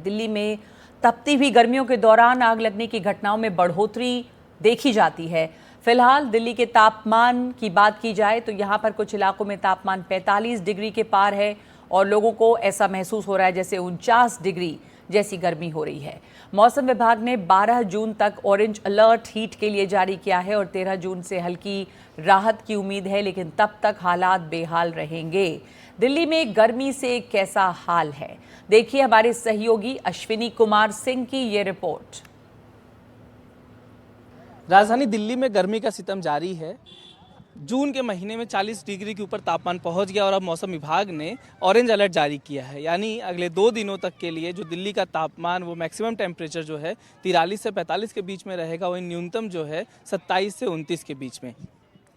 दिल्ली में तपती हुई गर्मियों के दौरान आग लगने की घटनाओं में बढ़ोतरी देखी जाती है। फिलहाल दिल्ली के तापमान की बात की जाए तो यहाँ पर कुछ इलाकों में तापमान 45 डिग्री के पार है और लोगों को ऐसा महसूस हो रहा है जैसे 49 डिग्री जैसी गर्मी हो रही है। मौसम विभाग ने 12 जून तक ऑरेंज अलर्ट हीट के लिए जारी किया है और 13 जून से हल्की राहत की उम्मीद है, लेकिन तब तक हालात बेहाल रहेंगे। दिल्ली में गर्मी से कैसा हाल है, देखिए हमारे सहयोगी अश्विनी कुमार सिंह की ये रिपोर्ट। राजधानी दिल्ली में गर्मी का सितम जारी है। जून के महीने में 40 डिग्री के ऊपर तापमान पहुंच गया और अब मौसम विभाग ने ऑरेंज अलर्ट जारी किया है। यानी अगले 2 दिनों तक के लिए जो दिल्ली का तापमान वो मैक्सिमम टेम्परेचर जो है 43 से 45 के बीच में रहेगा, वहीं न्यूनतम जो है 27 से 29 के बीच में।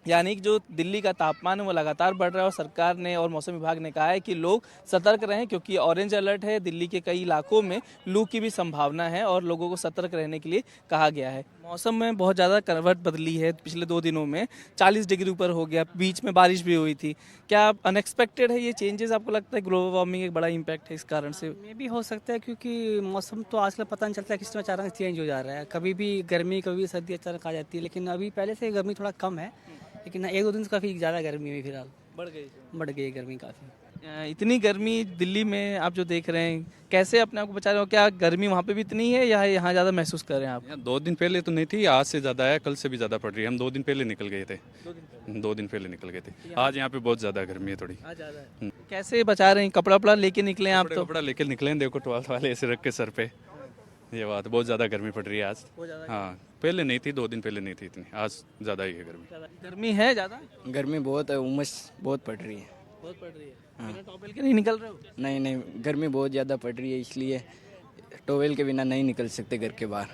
यानी कि जो दिल्ली का तापमान है वो लगातार बढ़ रहा है और सरकार ने और मौसम विभाग ने कहा है कि लोग सतर्क रहें, क्योंकि ऑरेंज अलर्ट है। दिल्ली के कई इलाकों में लू की भी संभावना है और लोगों को सतर्क रहने के लिए कहा गया है। मौसम में बहुत ज़्यादा करवट बदली है पिछले 2 दिनों में। 40 डिग्री ऊपर हो गया, बीच में बारिश भी हुई थी। क्या अनएक्सपेक्टेड है ये चेंजेस? आपको लगता है ग्लोबल वार्मिंग एक बड़ा इम्पैक्ट है इस कारण से? मे भी हो सकता है, क्योंकि मौसम तो आजकल पता नहीं चलता किस में अचानक चेंज हो जा रहा है। कभी भी गर्मी, कभी सर्दी अचानक आ जाती है, लेकिन अभी पहले से गर्मी थोड़ा कम है, लेकिन 1-2 दिन से काफ़ी ज़्यादा गर्मी हुई। फिलहाल बढ़ गई गर्मी काफ़ी। इतनी गर्मी दिल्ली में आप जो देख रहे हैं, कैसे अपने आप को बचा रहे हो? क्या गर्मी वहाँ पे भी इतनी है या यहाँ ज़्यादा महसूस कर रहे हैं आप? 2 दिन पहले तो नहीं थी, आज से ज़्यादा है, कल से भी ज़्यादा पड़ रही है। हम 2 दिन पहले निकल गए थे। 2 दिन पहले निकल गए थे। आज यहाँ पे बहुत ज़्यादा गर्मी है थोड़ी। कैसे बचा रहे हैं? कपड़ा वपड़ा लेके निकले हैं आप? तो कपड़ा लेके निकले, देखो टॉवल वाले ऐसे रख के सर पे। ये बात, बहुत ज़्यादा गर्मी पड़ रही है आज। हाँ, पहले नहीं थी, 2 दिन पहले नहीं थी इतनी, आज ज़्यादा ही है गर्मी। गर्मी है ज़्यादा? गर्मी बहुत है, उमस बहुत पड़ रही है। बहुत पड़ रही है। बिना टॉवल के नहीं निकल रहे हो? नहीं, गर्मी बहुत ज़्यादा पड़ रही है, इसलिए टॉवेल के बिना नहीं निकल सकते घर के बाहर।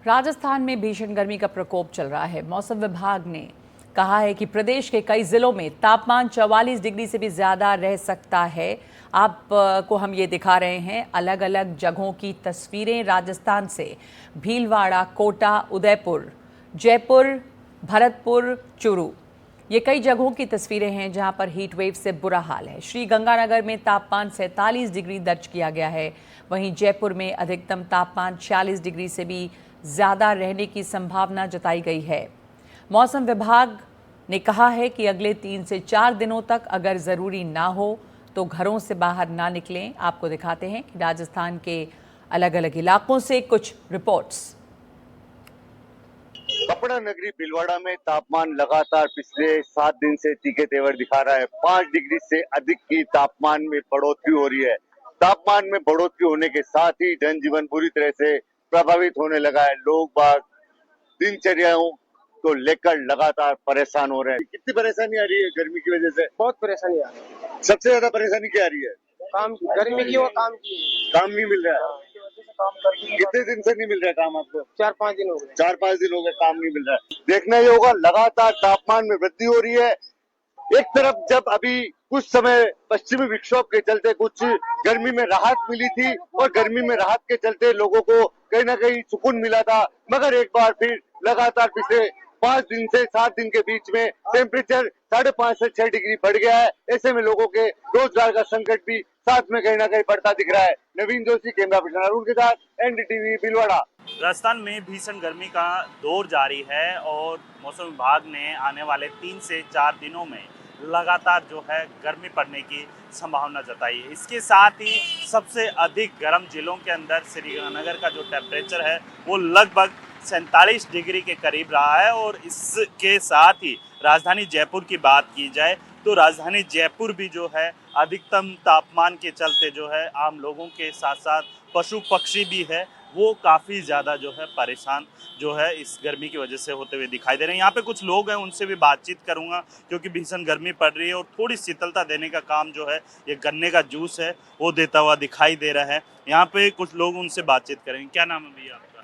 राजस्थान में भीषण गर्मी का प्रकोप चल रहा है। मौसम विभाग ने कहा है कि प्रदेश के कई जिलों में तापमान 44 डिग्री से भी ज्यादा रह सकता है। आपको हम ये दिखा रहे हैं अलग अलग जगहों की तस्वीरें राजस्थान से। भीलवाड़ा, कोटा, उदयपुर, जयपुर, भरतपुर, चूरू, ये कई जगहों की तस्वीरें हैं जहां पर हीट वेव से बुरा हाल है। श्री गंगानगर में तापमान 47 डिग्री दर्ज किया गया है। वहीं जयपुर में अधिकतम तापमान 46 डिग्री से भी ज़्यादा रहने की संभावना जताई गई है। मौसम विभाग ने कहा है कि अगले 3 से 4 दिनों तक अगर ज़रूरी ना हो तो घरों से बाहर ना निकलें। आपको दिखाते हैं कि राजस्थान के अलग अलग इलाकों से कुछ रिपोर्ट्स। कपड़ा नगरी भीलवाड़ा में तापमान लगातार पिछले 7 दिन से तीखे तेवर दिखा रहा है। 5 डिग्री से अधिक की तापमान में बढ़ोतरी हो रही है। तापमान में बढ़ोतरी होने के साथ ही जनजीवन पूरी तरह से प्रभावित होने लगा है। लोग बाग दिनचर्याओं को लेकर लगातार परेशान हो रहे हैं। कितनी परेशानी आ रही है गर्मी की वजह से? बहुत परेशानी आ रही है। सबसे ज्यादा परेशानी क्या आ रही है? काम, गर्मी की और काम की। काम नहीं मिल रहा है। कितने दिन से नहीं मिल रहा है काम आपको? 4-5 दिन हो गए। 4-5 दिन हो गए काम नहीं मिल रहा है। देखना ये होगा, लगातार तापमान में वृद्धि हो रही है। एक तरफ जब अभी कुछ समय पश्चिमी विक्षोभ के चलते कुछ गर्मी में राहत मिली थी और गर्मी में राहत के चलते लोगों को कहीं ना कहीं सुकून मिला था, मगर एक बार फिर लगातार पिछले 5 दिन से 7 दिन के बीच में टेम्परेचर 5.5 से 6 डिग्री बढ़ गया है। ऐसे में लोगों के रोजगार का संकट भी साथ में कहीं ना कहीं बढ़ता दिख रहा है। नवीन जोशी, कैमरा पर्सन अरुण के साथ, एनडीटीवी भीलवाड़ा। राजस्थान में भीषण गर्मी का दौर जारी है और मौसम विभाग ने आने वाले 3 से 4 दिनों में लगातार जो है गर्मी पड़ने की संभावना जताई है। इसके साथ ही सबसे अधिक गर्म जिलों के अंदर श्रीगंगानगर का जो टेम्परेचर है वो लगभग 47 डिग्री के करीब रहा है। और इसके साथ ही राजधानी जयपुर की बात की जाए तो राजधानी जयपुर भी जो है अधिकतम तापमान के चलते जो है आम लोगों के साथ साथ पशु पक्षी भी है वो काफ़ी ज़्यादा जो है परेशान जो है इस गर्मी की वजह से होते हुए दिखाई दे रहे हैं। यहाँ पे कुछ लोग हैं, उनसे भी बातचीत करूँगा, क्योंकि भीषण गर्मी पड़ रही है और थोड़ी शीतलता देने का काम जो है ये गन्ने का जूस है वो देता हुआ दिखाई दे रहा है। यहाँ पे कुछ लोग, उनसे बातचीत करेंगे। क्या नाम है भैया आपका?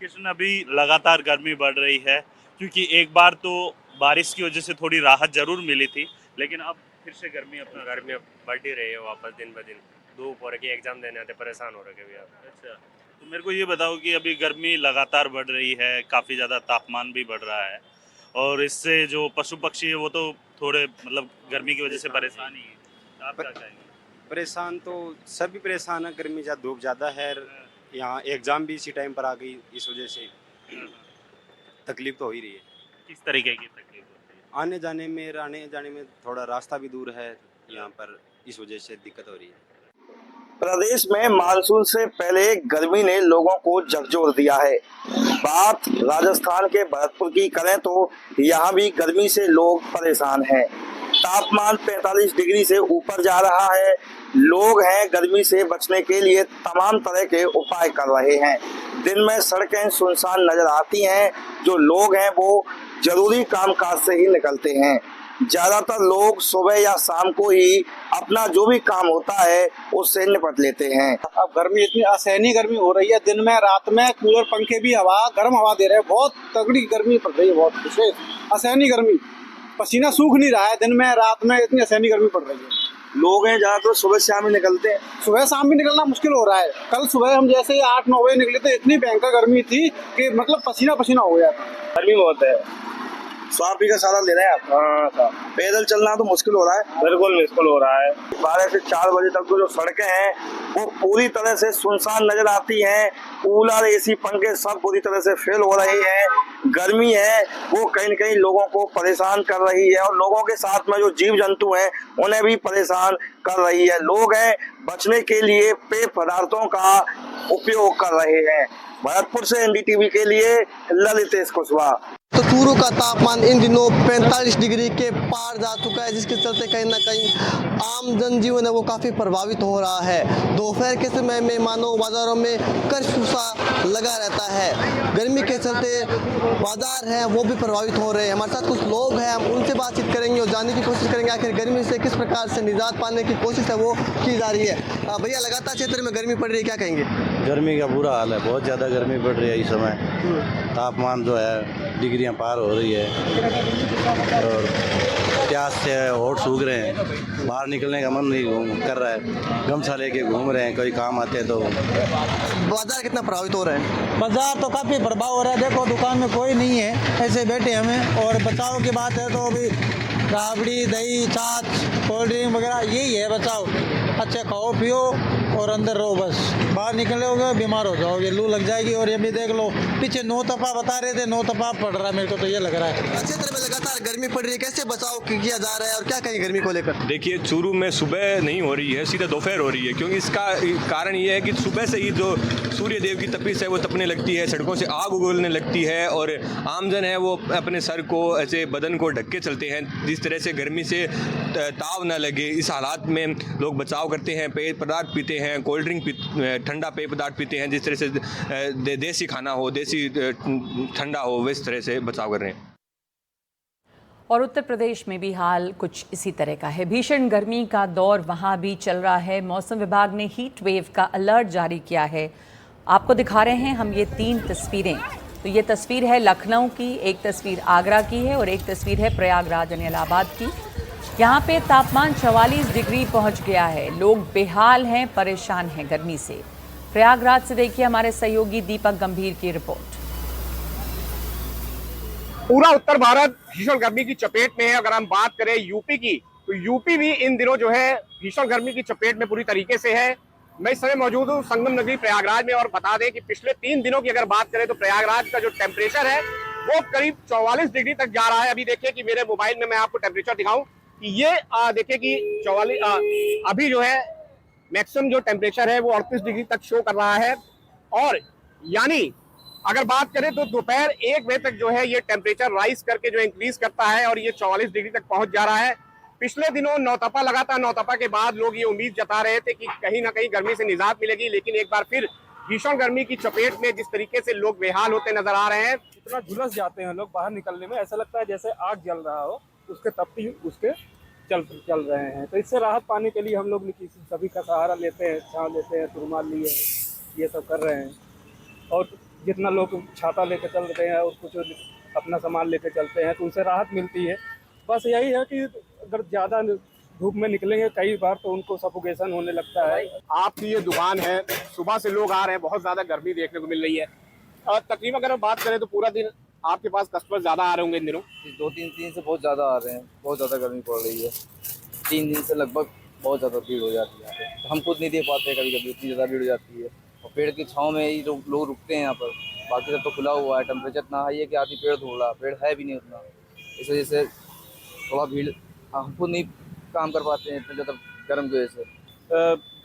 कृष्ण, अभी लगातार गर्मी बढ़ रही है, क्योंकि एक बार तो बारिश की वजह से थोड़ी राहत जरूर मिली थी, लेकिन अब फिर से गर्मी अब बढ़ ही रही है वापस दिन ब दिन। धूप और के एग्जाम देने आते परेशान हो रहे हैं। अच्छा, तो मेरे को ये बताओ कि अभी गर्मी लगातार बढ़ रही है, काफ़ी ज़्यादा तापमान भी बढ़ रहा है और इससे जो पशु पक्षी है वो तो थोड़े मतलब गर्मी की वजह से परेशान ही है। आप क्या कहेंगे? परेशान तो सभी परेशान है, गर्मी ज़्यादा, धूप ज़्यादा है, यहाँ एग्ज़ाम भी इसी टाइम पर आ गई, इस वजह से तकलीफ तो हो ही रही है। किस तरीके की तकलीफ होती है? आने जाने में थोड़ा रास्ता भी दूर है यहाँ पर, इस वजह से दिक्कत हो रही है। प्रदेश में मानसून से पहले गर्मी ने लोगों को झकझोर दिया है। बात राजस्थान के भरतपुर की करें तो यहाँ भी गर्मी से लोग परेशान हैं। तापमान 45 डिग्री से ऊपर जा रहा है। लोग हैं गर्मी से बचने के लिए तमाम तरह के उपाय कर रहे हैं। दिन में सड़कें सुनसान नजर आती हैं। जो लोग हैं वो जरूरी कामकाज से ही निकलते हैं। ज्यादातर लोग सुबह या शाम को ही अपना जो भी काम होता है उससे निपट लेते हैं। अब गर्मी इतनी असहनीय गर्मी हो रही है, दिन में रात में कूलर पंखे भी गर्म हवा दे रहे हैं। बहुत तगड़ी गर्मी पड़ रही है, बहुत विशेष असहनीय गर्मी। पसीना सूख नहीं रहा है, दिन में रात में इतनी असहनीय गर्मी पड़ रही है। लोग हैं ज्यादातर सुबह शाम ही निकलते हैं। सुबह शाम भी निकलना मुश्किल हो रहा है। कल सुबह हम जैसे 8-9 बजे निकले थे, इतनी भयंकर गर्मी थी कि मतलब पसीना पसीना हो गया था। गर्मी बहुत है। स्वाद भी का सारा ले रहे हैं आप? हाँ साहब, पैदल चलना तो मुश्किल हो रहा है। बिल्कुल मुश्किल हो रहा है। 12 से 4 बजे तक तो जो सड़कें हैं वो पूरी तरह से सुनसान नजर आती हैं। कूलर, एसी, पंखे सब पूरी तरह से फेल हो रहे हैं। गर्मी है वो कहीं न कहीं लोगों को परेशान कर रही है और लोगों के साथ में जो जीव जंतु हैं उन्हें भी परेशान कर रही है। लोग हैं बचने के लिए पेय पदार्थों का उपयोग कर रहे हैं। भरतपुर से एनडीटीवी के लिए ललितेश कुशवाहा। तो चूरू का तापमान इन दिनों 45 डिग्री के पार जा चुका है, जिसके चलते कहीं ना कहीं आम जनजीवन है वो काफ़ी प्रभावित हो रहा है। दोपहर के समय में मानो बाज़ारों में कर्फ्यू सा लगा रहता है। गर्मी के चलते बाज़ार हैं वो भी प्रभावित हो रहे हैं। हमारे साथ कुछ लोग हैं, हम उनसे बातचीत करेंगे और जानने की कोशिश करेंगे आखिर गर्मी से किस प्रकार से निजात पाने की कोशिश है वो की जा रही है। भैया, लगातार क्षेत्र में गर्मी पड़ रही है, क्या कहेंगे? गर्मी का बुरा हाल है, बहुत ज़्यादा गर्मी पड़ रही है इस समय। तापमान जो है डिग्रियां पार हो रही है और प्यास से होठ सूख रहे हैं। बाहर निकलने का मन नहीं कर रहा है। गमछा लेके घूम रहे हैं, कोई काम आते हैं तो। बाजार कितना प्रभावित हो रहा है? बाजार तो काफ़ी प्रभाव हो रहा है। देखो दुकान में कोई नहीं है, ऐसे बैठे हमें। और बचाव की बात है तो अभी राबड़ी, दही, छाछ, कोल्ड ड्रिंक वगैरह यही है बचाव। अच्छा खाओ पियो और अंदर रहो, बस बाहर निकलोगे बीमार हो जाओगे, लू लग जाएगी। और ये भी देख लो पीछे 9 तपा बता रहे थे, 9 तपा पड़ रहा है, मेरे को तो ये लग रहा है। क्षेत्र में लगातार गर्मी पड़ रही है, कैसे बचाव किया जा रहा है और क्या कहें गर्मी को लेकर? देखिए, चूरू में सुबह नहीं हो रही है, सीधा दोपहर हो रही है, क्योंकि इसका कारण ये है कि सुबह से ही जो सूर्य देव की तपिश है वो तपने लगती है, सड़कों से आग उगलने लगती है और आमजन है वो अपने सर को ऐसे बदन को ढक के चलते हैं जिस तरह से गर्मी से ताव ना लगे। इस हालात में लोग बचाव करते हैं, पेय पदार्थ पीते हैं, कोल्ड ड्रिंक ठंडा पेय पदार्थ पीते हैं, जिस तरह से देसी खाना हो, देसी ठंडा हो, इस तरह से बचाव कर रहे हैं। और उत्तर प्रदेश में भी हाल कुछ इसी तरह का है। भीषण गर्मी का दौर वहां भी चल रहा है। मौसम विभाग ने हीट वेव का अलर्ट जारी किया है। आपको दिखा रहे हैं हम ये 3 तस्वीरें। तो ये तस्वीर है लखनऊ की, एक तस्वीर आगरा की है और एक तस्वीर है प्रयागराज यानी इलाहाबाद की। यहाँ पे तापमान 44 डिग्री पहुँच गया है। लोग बेहाल हैं, परेशान हैं गर्मी से। प्रयागराज से देखिए हमारे सहयोगी दीपक गंभीर की रिपोर्ट। पूरा उत्तर भारत भीषण गर्मी की चपेट में है। अगर हम बात करें यूपी की, तो यूपी भी इन दिनों जो है भीषण गर्मी की चपेट में पूरी तरीके से है। मैं इस समय मौजूद हूँ संगम नगरी प्रयागराज में और बता दें कि पिछले 3 दिनों की अगर बात करें तो प्रयागराज का जो टेम्परेचर है वो करीब 44 डिग्री तक जा रहा है। अभी देखिए कि मेरे मोबाइल में मैं आपको टेम्परेचर दिखाऊं कि ये देखिए कि 44 अभी जो है मैक्सिमम जो टेम्परेचर है वो 38 डिग्री तक शो कर रहा है। और यानी अगर बात करें तो दोपहर 1 बजे तक जो है ये टेम्परेचर राइज करके जो इंक्रीज करता है और ये 44 डिग्री तक पहुंच जा रहा है। पिछले दिनों नौतपा लगातार नौतपा के बाद लोग ये उम्मीद जता रहे थे कि कहीं ना कहीं गर्मी से निजात मिलेगी, लेकिन एक बार फिर भीषण गर्मी की चपेट में जिस तरीके से लोग बेहाल होते नजर आ रहे हैं। इतना झुलस जाते हैं लोग बाहर निकलने में, ऐसा लगता है जैसे आग जल रहा हो, उसके तपती उसके चल रहे हैं। तो इससे राहत पाने के लिए हम लोग सभी का सहारा लेते हैं, छाँव लेते हैं, रुमाल लिए हैं, ये सब कर रहे हैं। और जितना लोग छाता लेकर चल रहे हैं और कुछ अपना सामान लेकर चलते हैं तो उनसे राहत मिलती है। बस यही है कि अगर ज़्यादा धूप में निकलेंगे कई बार तो उनको सफोकेशन होने लगता है। आपकी ये दुकान है, सुबह से लोग आ रहे हैं, बहुत ज़्यादा गर्मी देखने को मिल रही है। और तकरीबन अगर बात करें तो पूरा दिन आपके पास कस्टमर ज़्यादा आ रहे होंगे इन दिनों? 2-3 दिन से बहुत ज़्यादा आ रहे हैं, बहुत ज़्यादा गर्मी पड़ रही है। 3 दिन से लगभग बहुत ज़्यादा भीड़ हो जाती है यहाँ पे। हम खुद नहीं दे पाते, कभी कभी इतनी ज़्यादा भीड़ हो जाती है। और पेड़ की छाँव में ही लोग रुकते हैं यहाँ पर, बाकी सब तो खुला हुआ है। टेम्परेचर इतना हाई है कि आदमी पेड़ ढूंढ रहा, पेड़ है भी नहीं उतना, इस वजह से थोड़ा भीड़, हम खुद नहीं काम कर पाते हैं इतनी ज़्यादा गर्म की वजह से।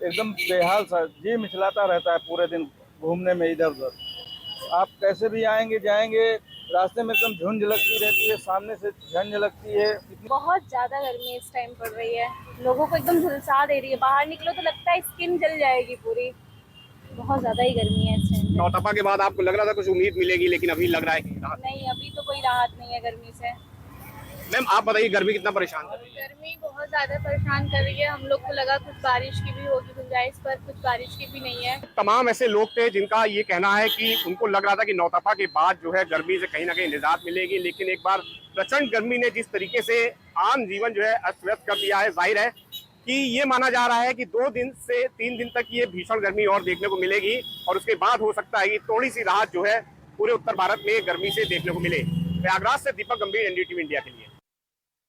एकदम बेहाल सा जी मिचलाता रहता है पूरे दिन घूमने में इधर उधर। आप कैसे भी आएंगे जाएंगे, रास्ते में एकदम झुंझ लगती रहती है, सामने से झंझ लगती है। बहुत ज्यादा गर्मी इस टाइम पड़ रही है, लोगों को एकदम झुलसा दे रही है। बाहर निकलो तो लगता है स्किन जल जाएगी पूरी, बहुत ज्यादा ही गर्मी है इस टाइम। नौतपा के बाद आपको लग रहा था कुछ उम्मीद मिलेगी, लेकिन अभी लग रहा है कि राहत नहीं, अभी तो कोई राहत नहीं है गर्मी से। मैम आप बताइए, गर्मी कितना परेशान कर रही है? गर्मी बहुत ज्यादा परेशान कर रही है। हम लोग को लगा कुछ बारिश की भी होगी गुंजाइश, पर कुछ बारिश की भी नहीं है। तमाम ऐसे लोग थे जिनका ये कहना है कि उनको लग रहा था कि नौतपा के बाद जो है गर्मी से कहीं ना कहीं निजात मिलेगी, लेकिन एक बार प्रचंड गर्मी ने जिस तरीके से आम जीवन जो है अस्त व्यस्त कर दिया है, जाहिर है कि ये माना जा रहा है कि 2 दिन से 3 दिन तक ये भीषण गर्मी और देखने को मिलेगी, और उसके बाद हो सकता है कि थोड़ी सी राहत जो है पूरे उत्तर भारत में गर्मी से देखने को मिले। प्रयागराज से दीपक गंभीर, एनडीटीवी इंडिया के लिए।